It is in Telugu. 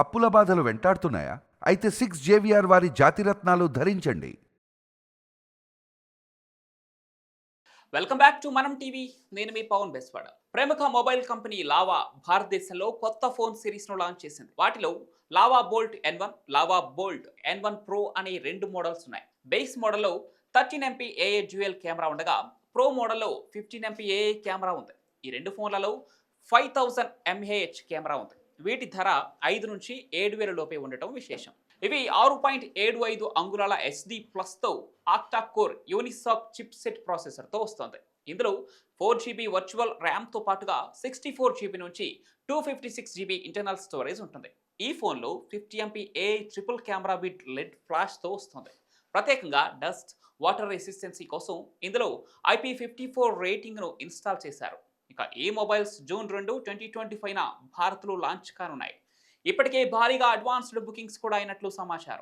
అప్పుల బాధలు వెంటాడుతున్నాయా? అయితే 6 JVR వారి జాతిరత్నాలు ధరించండి. వెల్కమ్ బ్యాక్ టు మనం టీవీ. నేను మీ పవన్ బెస్వాడ. ప్రముఖ మొబైల్ కంపెనీ లావా భారతదేశంలో కొత్త ఫోన్ సిరీస్ను లాంచ్ చేసింది. వాటిలో Lava Bolt N1, Lava Bolt N1 Pro అనే రెండు మోడల్స్ ఉన్నాయి. బేస్ మోడల్లో 13 MP AA డ్యూయల్ కెమెరా ఉండగా ప్రో మోడల్లో 15 MP AA కెమెరా ఉంది. ఈ రెండు ఫోన్లలో 5000 mAh కెమెరా ఉంది. వీటి ధర 5 నుంచి 7,000 లోపే ఉండటం విశేషం. ఇవి 6.75 అంగుళాల SD ప్లస్తో octa core Unisoc chipset ప్రాసెసర్తో వస్తుంది. ఇందులో 4GB వర్చువల్ ర్యామ్తో పాటుగా 64GB నుంచి 256GB ఇంటర్నల్ స్టోరేజ్ ఉంటుంది. ఈ ఫోన్లో 50 MP A triple camera with LED ఫ్లాష్తో వస్తుంది. ప్రత్యేకంగా డస్ట్, వాటర్ రెసిస్టెన్సీ కోసం ఇందులో IP54 రేటింగ్ను ఇన్స్టాల్ చేశారు. ఇక ఈ మొబైల్స్ జూన్ 2, 2025న భారత్లో లాంచ్ కానున్నాయి. ఇప్పటికే భారీగా అడ్వాన్స్డ్ బుకింగ్స్ కూడా అయినట్లు సమాచారం.